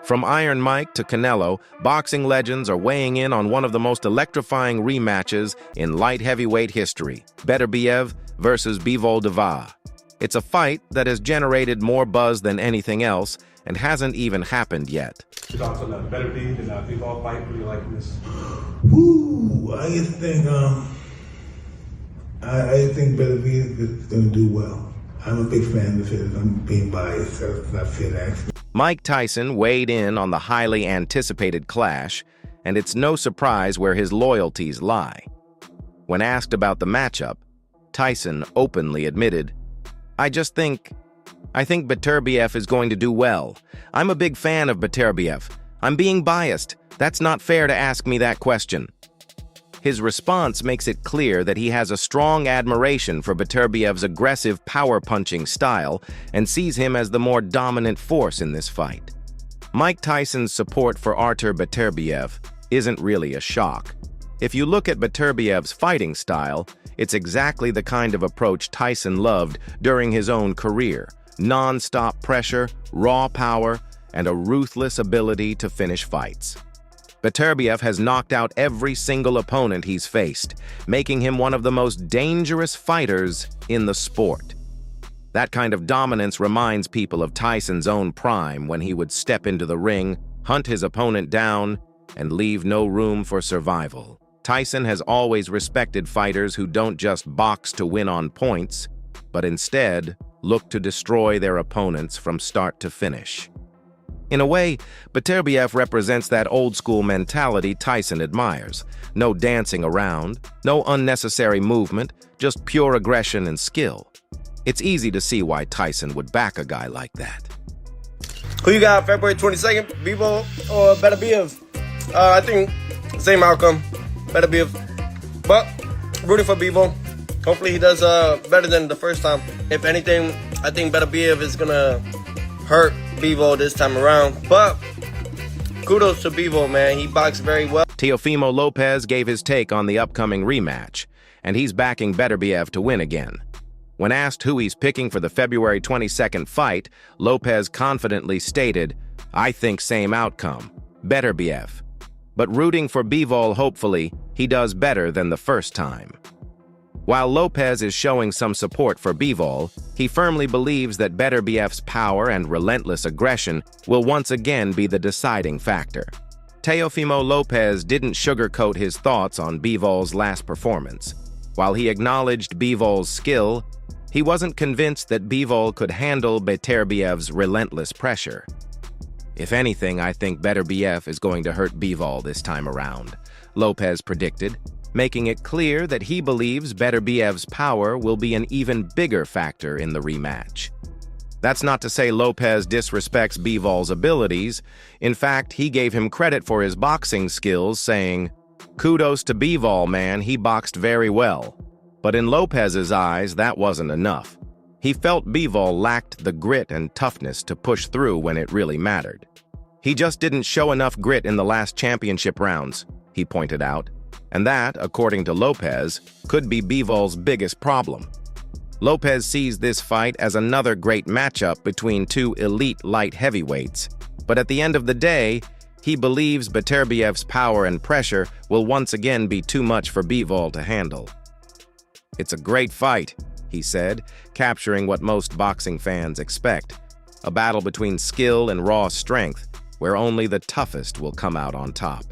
From Iron Mike to Canelo, boxing legends are weighing in on one of the most electrifying rematches in light heavyweight history, Beterbiev versus Bivol Rematch. It's a fight that has generated more buzz than anything else and hasn't even happened yet. Your thoughts on the Beterbiev and Bivol fight? What do you like this? Woo! I think Beterbiev is going to do well. I'm a big fan of his. I'm being biased, so it's not fair to ask me. Mike Tyson weighed in on the highly anticipated clash, and it's no surprise where his loyalties lie. When asked about the matchup, Tyson openly admitted, I think Beterbiev is going to do well. I'm a big fan of Beterbiev. I'm being biased. That's not fair to ask me that question. His response makes it clear that he has a strong admiration for Beterbiev's aggressive power-punching style and sees him as the more dominant force in this fight. Mike Tyson's support for Artur Beterbiev isn't really a shock. If you look at Beterbiev's fighting style, it's exactly the kind of approach Tyson loved during his own career. Non-stop pressure, raw power, and a ruthless ability to finish fights. Beterbiev has knocked out every single opponent he's faced, making him one of the most dangerous fighters in the sport. That kind of dominance reminds people of Tyson's own prime when he would step into the ring, hunt his opponent down, and leave no room for survival. Tyson has always respected fighters who don't just box to win on points, but instead look to destroy their opponents from start to finish. In a way, Beterbiev represents that old-school mentality Tyson admires. No dancing around, no unnecessary movement, just pure aggression and skill. It's easy to see why Tyson would back a guy like that. Who you got February 22nd, Bivol or Beterbiev? I think same outcome, Beterbiev. But rooting for Bivol. Hopefully he does better than the first time. If anything, I think Beterbiev is going to hurt Bivol this time around, but kudos to Bivol, man. He boxed very well. Teofimo Lopez gave his take on the upcoming rematch, and he's backing Beterbiev to win again. When asked who he's picking for the February 22nd fight, Lopez confidently stated, I think same outcome, Beterbiev. But rooting for Bivol, hopefully, he does better than the first time. While Lopez is showing some support for Bivol, he firmly believes that Beterbiev's power and relentless aggression will once again be the deciding factor. Teofimo Lopez didn't sugarcoat his thoughts on Bivol's last performance. While he acknowledged Bivol's skill, he wasn't convinced that Bivol could handle Beterbiev's relentless pressure. If anything, I think Beterbiev is going to hurt Bivol this time around, Lopez predicted, making it clear that he believes Beterbiev's power will be an even bigger factor in the rematch. That's not to say Lopez disrespects Bivol's abilities. In fact, he gave him credit for his boxing skills, saying, kudos to Bivol, man, he boxed very well. But in Lopez's eyes, that wasn't enough. He felt Bivol lacked the grit and toughness to push through when it really mattered. He just didn't show enough grit in the last championship rounds, he pointed out. And that, according to Lopez, could be Bivol's biggest problem. Lopez sees this fight as another great matchup between two elite light heavyweights, but at the end of the day, he believes Beterbiev's power and pressure will once again be too much for Bivol to handle. It's a great fight, he said, capturing what most boxing fans expect, a battle between skill and raw strength, where only the toughest will come out on top.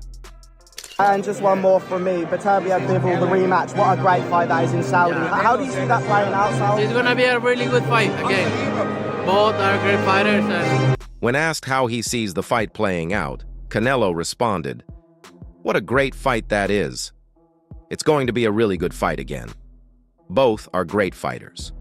And just one more from me, Beterbiev Bivol, the rematch. What a great fight that is in Saudi. How do you see that playing out, Sal? It's going to be a really good fight again. Both are great fighters. When asked how he sees the fight playing out, Canelo responded, what a great fight that is. It's going to be a really good fight again. Both are great fighters.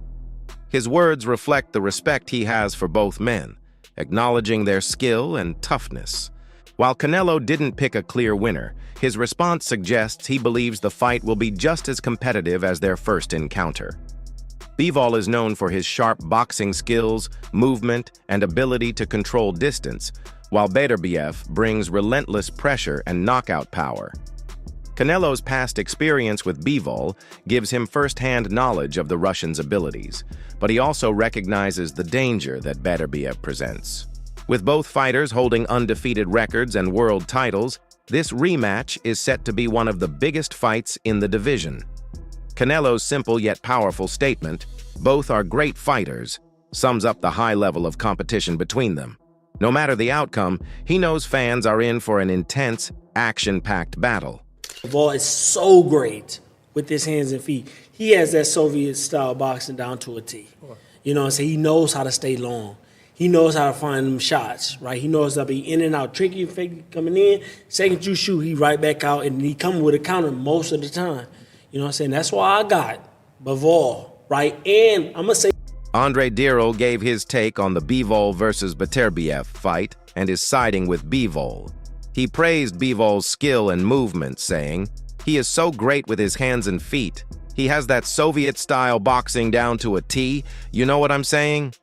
His words reflect the respect he has for both men, acknowledging their skill and toughness. While Canelo didn't pick a clear winner, his response suggests he believes the fight will be just as competitive as their first encounter. Bivol is known for his sharp boxing skills, movement, and ability to control distance, while Beterbiev brings relentless pressure and knockout power. Canelo's past experience with Bivol gives him first-hand knowledge of the Russian's abilities, but he also recognizes the danger that Beterbiev presents. With both fighters holding undefeated records and world titles, this rematch is set to be one of the biggest fights in the division. Canelo's simple yet powerful statement, "Both are great fighters," sums up the high level of competition between them. No matter the outcome, he knows fans are in for an intense, action-packed battle. Bivol is so great with his hands and feet. He has that Soviet-style boxing down to a T. You know what I'm saying? He knows how to stay long. He knows how to find them shots, right? He knows how to be in and out, tricky, fake coming in. Second you shoot, he right back out, and he come with a counter most of the time. You know what I'm saying? That's why I got Bivol, right? And I'm going to say... Andre Dirrell gave his take on the Bivol versus Beterbiev fight and is siding with Bivol. He praised Bivol's skill and movement, saying, "He is so great with his hands and feet. He has that Soviet-style boxing down to a T, you know what I'm saying?"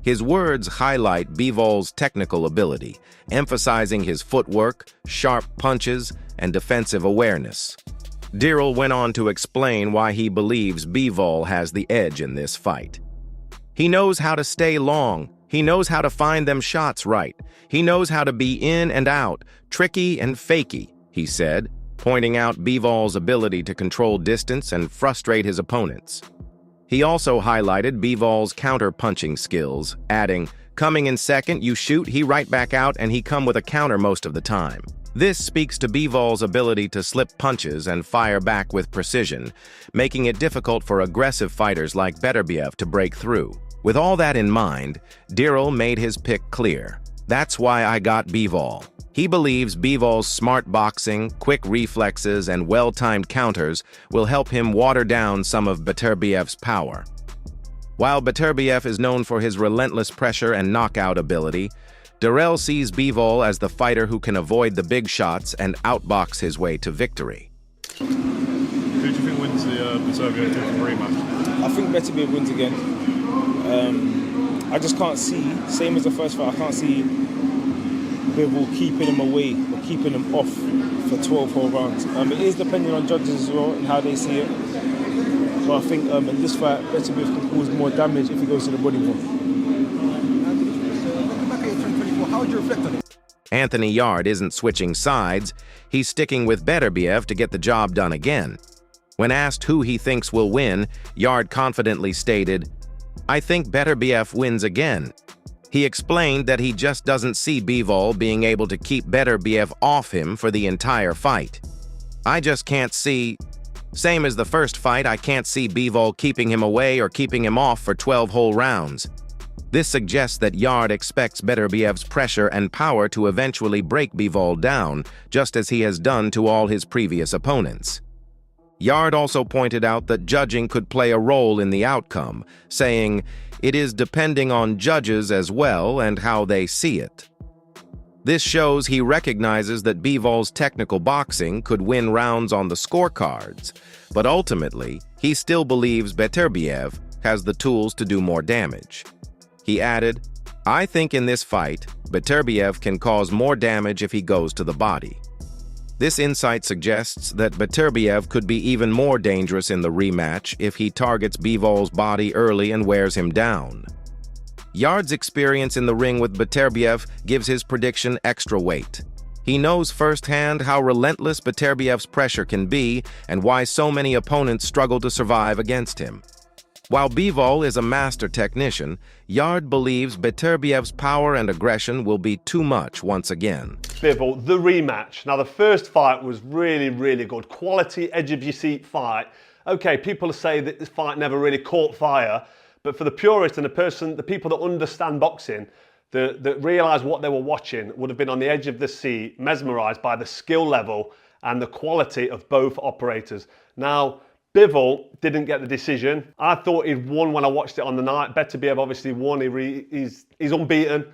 His words highlight Bivol's technical ability, emphasizing his footwork, sharp punches, and defensive awareness. Dirrell went on to explain why he believes Bivol has the edge in this fight. "He knows how to stay long. He knows how to find them shots right. He knows how to be in and out, tricky and fakey," he said, pointing out Bivol's ability to control distance and frustrate his opponents. He also highlighted Bivol's counter-punching skills, adding, "Coming in second, you shoot, he right back out, and he come with a counter most of the time." This speaks to Bivol's ability to slip punches and fire back with precision, making it difficult for aggressive fighters like Beterbiev to break through. With all that in mind, Dirrell made his pick clear. "That's why I got Bivol." He believes Bivol's smart boxing, quick reflexes, and well-timed counters will help him water down some of Beterbiev's power. While Beterbiev is known for his relentless pressure and knockout ability, Dirrell sees Bivol as the fighter who can avoid the big shots and outbox his way to victory. Who do you think wins the Beterbiev rematch? I think Beterbiev wins again. I just can't see, same as the first fight, I can't see Bivol keeping him away or keeping him off for 12 whole rounds. It is depending on judges as well and how they see it. But I think in this fight, Beterbiev can cause more damage if he goes to the body more. How would you reflect on it? Anthony Yarde isn't switching sides. He's sticking with Beterbiev to get the job done again. When asked who he thinks will win, Yarde confidently stated, "I think Beterbiev wins again." He explained that he just doesn't see Bivol being able to keep Beterbiev off him for the entire fight. "I just can't see, same as the first fight, I can't see Bivol keeping him away or keeping him off for 12 whole rounds." This suggests that Yarde expects Beterbiev's pressure and power to eventually break Bivol down, just as he has done to all his previous opponents. Yarde also pointed out that judging could play a role in the outcome, saying, "It is depending on judges as well and how they see it." This shows he recognizes that Bivol's technical boxing could win rounds on the scorecards, but ultimately, he still believes Beterbiev has the tools to do more damage. He added, "I think in this fight, Beterbiev can cause more damage if he goes to the body." This insight suggests that Beterbiev could be even more dangerous in the rematch if he targets Bivol's body early and wears him down. Yarde's experience in the ring with Beterbiev gives his prediction extra weight. He knows firsthand how relentless Beterbiev's pressure can be and why so many opponents struggle to survive against him. While Bivol is a master technician, Yarde believes Beterbiev's power and aggression will be too much once again. Bivol, the rematch. Now, the first fight was really, really good. Quality, edge-of-your-seat fight. Okay, people say that this fight never really caught fire, but for the purist and the people that understand boxing, that realise what they were watching, would have been on the edge of the seat, mesmerised by the skill level and the quality of both operators. Now, Bivol didn't get the decision. I thought he'd won when I watched it on the night. Beterbiev obviously won. He's unbeaten.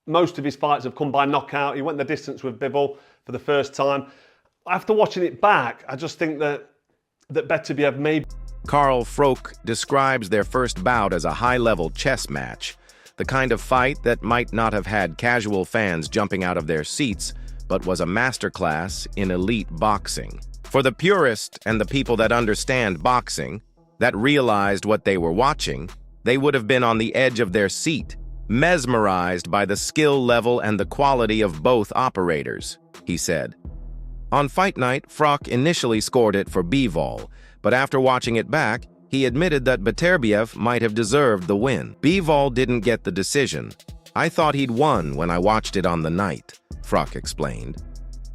Most of his fights have come by knockout. He went the distance with Bivol for the first time. After watching it back, I just think that Beterbiev may... Carl Froch describes their first bout as a high-level chess match, the kind of fight that might not have had casual fans jumping out of their seats, but was a masterclass in elite boxing. For the purist and the people that understand boxing, that realized what they were watching, they would have been on the edge of their seat, mesmerized by the skill level and the quality of both operators, he said. On fight night, Froch initially scored it for Bivol, but after watching it back, he admitted that Beterbiev might have deserved the win. Bivol didn't get the decision. I thought he'd won when I watched it on the night, Froch explained.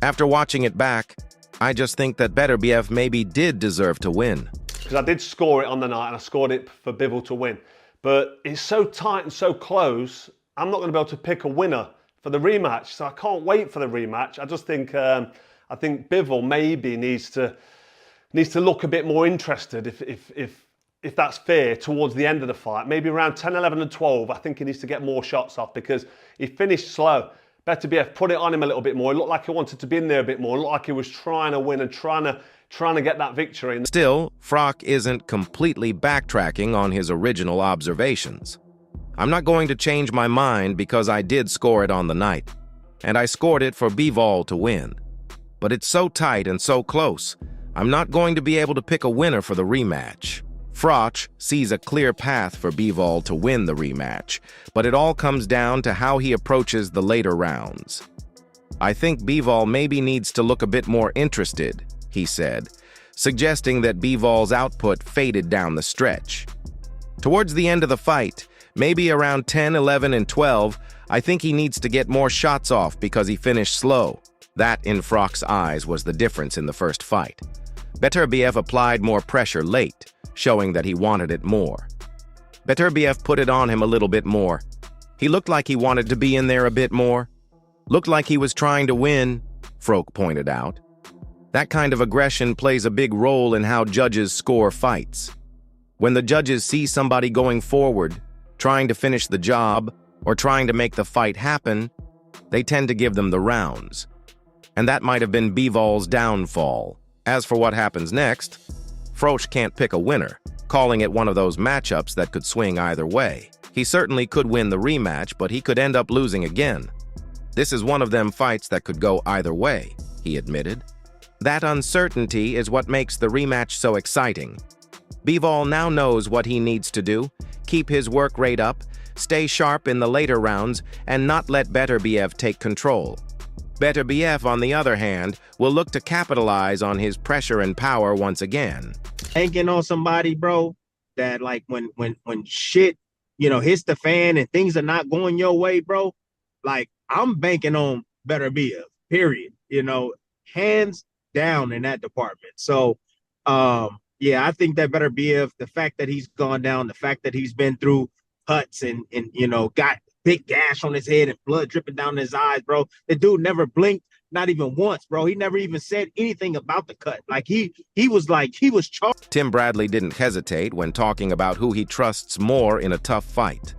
After watching it back, I just think that Beterbiev maybe did deserve to win. Because I did score it on the night and I scored it for Bivol to win. But it's so tight and so close, I'm not going to be able to pick a winner for the rematch. So I can't wait for the rematch. I just think I think Bivol maybe needs to look a bit more interested if that's fair towards the end of the fight. Maybe around 10, 11 and 12, I think he needs to get more shots off because he finished slow. Beterbiev put it on him a little bit more. It looked like he wanted to be in there a bit more. It looked like he was trying to win and trying to get that victory. Still, Froch isn't completely backtracking on his original observations. I'm not going to change my mind because I did score it on the night, and I scored it for Bivol to win. But it's so tight and so close, I'm not going to be able to pick a winner for the rematch. Froch sees a clear path for Bivol to win the rematch, but it all comes down to how he approaches the later rounds. I think Bivol maybe needs to look a bit more interested, he said, suggesting that Bivol's output faded down the stretch. Towards the end of the fight, maybe around 10, 11, and 12, I think he needs to get more shots off because he finished slow. That, in Froch's eyes, was the difference in the first fight. Beterbiev applied more pressure late, showing that he wanted it more. Beterbiev put it on him a little bit more. He looked like he wanted to be in there a bit more. Looked like he was trying to win, Froch pointed out. That kind of aggression plays a big role in how judges score fights. When the judges see somebody going forward, trying to finish the job, or trying to make the fight happen, they tend to give them the rounds. And that might have been Bivol's downfall. As for what happens next, Froch can't pick a winner, calling it one of those matchups that could swing either way. He certainly could win the rematch, but he could end up losing again. This is one of them fights that could go either way, he admitted. That uncertainty is what makes the rematch so exciting. Bivol now knows what he needs to do, keep his work rate up, stay sharp in the later rounds, and not let Beterbiev take control. Beterbiev, on the other hand, will look to capitalize on his pressure and power once again. Banking on somebody, bro, that like when shit, hits the fan and things are not going your way, bro, like I'm banking on Beterbiev, period. Hands down in that department. So, yeah, I think that Beterbiev, the fact that he's gone down, the fact that he's been through cuts and got big gash on his head and blood dripping down his eyes, bro. The dude never blinked, not even once, bro. He never even said anything about the cut. Like he was charged. Tim Bradley didn't hesitate when talking about who he trusts more in a tough fight.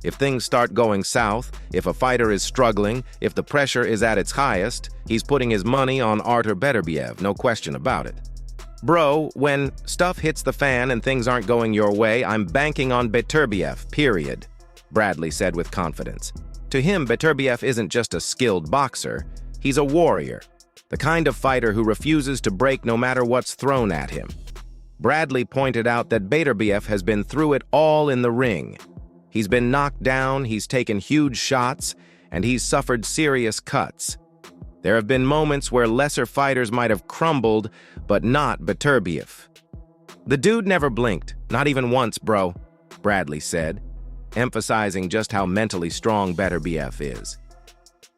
If things start going south, if a fighter is struggling, if the pressure is at its highest, he's putting his money on Artur Beterbiev, no question about it. Bro, when stuff hits the fan and things aren't going your way, I'm banking on Beterbiev, period, Bradley said with confidence. To him, Beterbiev isn't just a skilled boxer, he's a warrior, the kind of fighter who refuses to break no matter what's thrown at him. Bradley pointed out that Beterbiev has been through it all in the ring. He's been knocked down, he's taken huge shots, and he's suffered serious cuts. There have been moments where lesser fighters might have crumbled, but not Beterbiev. The dude never blinked, not even once, bro, Bradley said, emphasizing just how mentally strong Beterbiev is.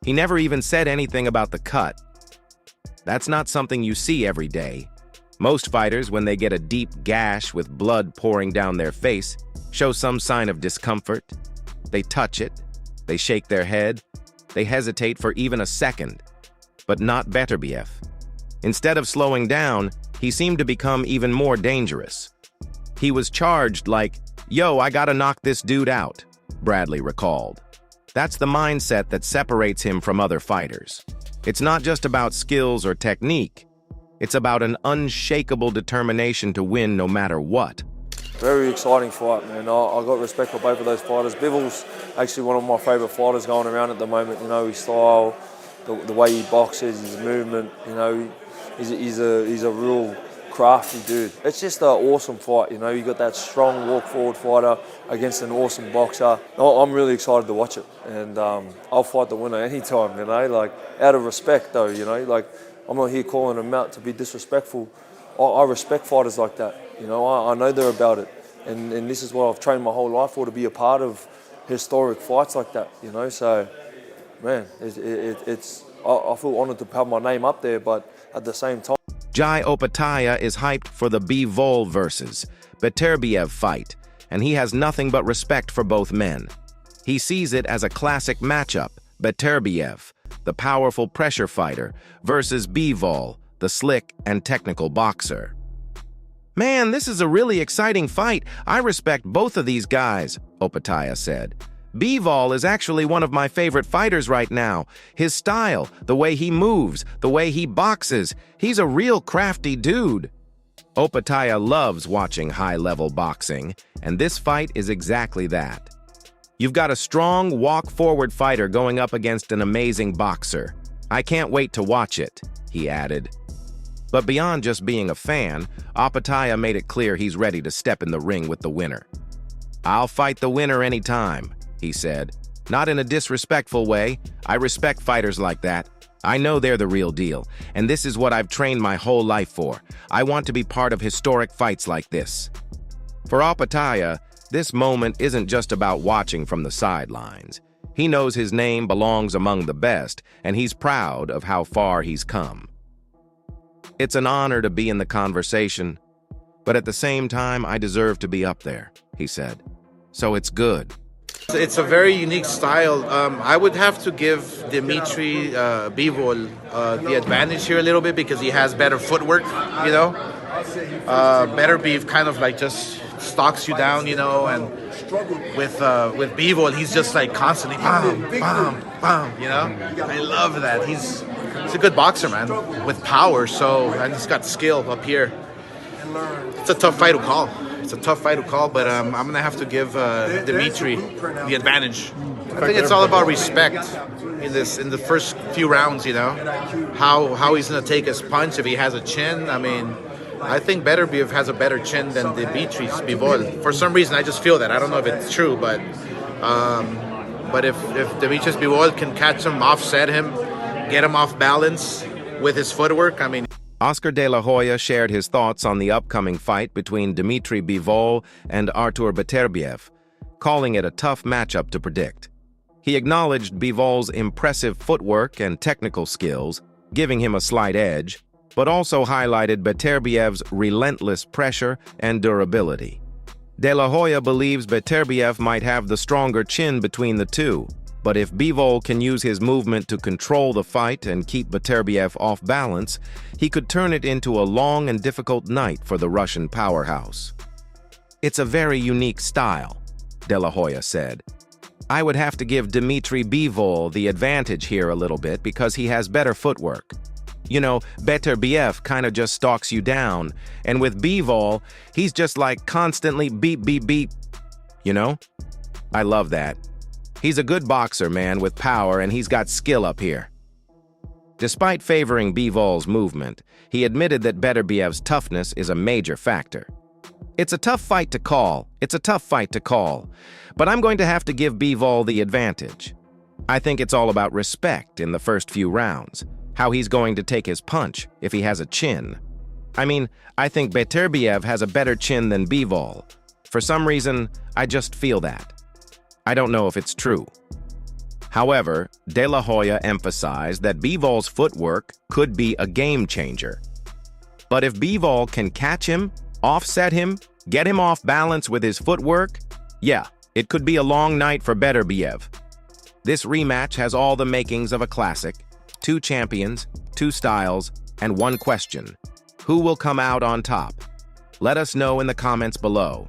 He never even said anything about the cut. That's not something you see every day. Most fighters, when they get a deep gash with blood pouring down their face, show some sign of discomfort. They touch it, they shake their head, they hesitate for even a second. But not Beterbiev. Instead of slowing down, he seemed to become even more dangerous. He was charged like, "Yo, I gotta knock this dude out," Bradley recalled. That's the mindset that separates him from other fighters. It's not just about skills or technique. It's about an unshakable determination to win no matter what. Very exciting fight, man. I got respect for both of those fighters. Bivol's actually one of my favourite fighters going around at the moment. His style, the way he boxes, his movement. He's a real crafty dude. It's just an awesome fight, you know. You got that strong walk forward fighter against an awesome boxer. I'm really excited to watch it, and I'll fight the winner anytime, you know. Like, out of respect though, you know. Like, I'm not here calling them out to be disrespectful. I respect fighters like that, you know. I know they're about it, and this is what I've trained my whole life for, to be a part of historic fights like that, you know. So, man, I feel honoured to have my name up there, but at the same time. Jai Opetaia is hyped for the Bivol versus Beterbiev fight, and he has nothing but respect for both men. He sees it as a classic matchup, Beterbiev, the powerful pressure fighter, versus Bivol, the slick and technical boxer. "Man, this is a really exciting fight. I respect both of these guys," Opetaia said. "Bivol is actually one of my favorite fighters right now. His style, the way he moves, the way he boxes, he's a real crafty dude." Opetaia loves watching high-level boxing, and this fight is exactly that. "You've got a strong, walk-forward fighter going up against an amazing boxer. I can't wait to watch it," he added. But beyond just being a fan, Opetaia made it clear he's ready to step in the ring with the winner. "I'll fight the winner anytime," he said. "Not in a disrespectful way. I respect fighters like that. I know they're the real deal, and this is what I've trained my whole life for. I want to be part of historic fights like this." For Opetaia, this moment isn't just about watching from the sidelines. He knows his name belongs among the best, and he's proud of how far he's come. "It's an honor to be in the conversation, but at the same time, I deserve to be up there," he said. "So it's good." It's a very unique style. I would have to give Dmitry Bivol the advantage here a little bit because he has better footwork, you know. Beterbiev kind of like just stalks you down, you know, and with Bivol, he's just like constantly bam, bam, bam, you know. I love that. He's a good boxer, man, with power. So, and he's got skill up here. It's a tough fight to call. But I'm gonna have to give Dmitry the advantage. I think it's all about respect in the first few rounds. You know, how he's gonna take his punch if he has a chin. I mean, I think Beterbiev has a better chin than Dmitry Bivol. For some reason, I just feel that. I don't know if it's true, but if Dmitry Bivol can catch him, offset him, get him off balance with his footwork, I mean. Oscar De La Hoya shared his thoughts on the upcoming fight between Dmitry Bivol and Artur Beterbiev, calling it a tough matchup to predict. He acknowledged Bivol's impressive footwork and technical skills, giving him a slight edge, but also highlighted Beterbiev's relentless pressure and durability. De La Hoya believes Beterbiev might have the stronger chin between the two, but if Bivol can use his movement to control the fight and keep Beterbiev off balance, he could turn it into a long and difficult night for the Russian powerhouse. "It's a very unique style," De La Hoya said. "I would have to give Dmitry Bivol the advantage here a little bit because he has better footwork. You know, Beterbiev kind of just stalks you down, and with Bivol, he's just like constantly beep, beep, beep. You know? I love that. He's a good boxer, man, with power, and he's got skill up here." Despite favoring Bivol's movement, he admitted that Beterbiev's toughness is a major factor. "It's a tough fight to call. But I'm going to have to give Bivol the advantage. I think it's all about respect in the first few rounds, how he's going to take his punch if he has a chin. I mean, I think Beterbiev has a better chin than Bivol. For some reason, I just feel that. I don't know if it's true." However, De La Hoya emphasized that Bivol's footwork could be a game changer. But if Bivol can catch him, offset him, get him off balance with his footwork, yeah, it could be a long night for Beterbiev. This rematch has all the makings of a classic: 2 champions, 2 styles, and 1 question. Who will come out on top? Let us know in the comments below.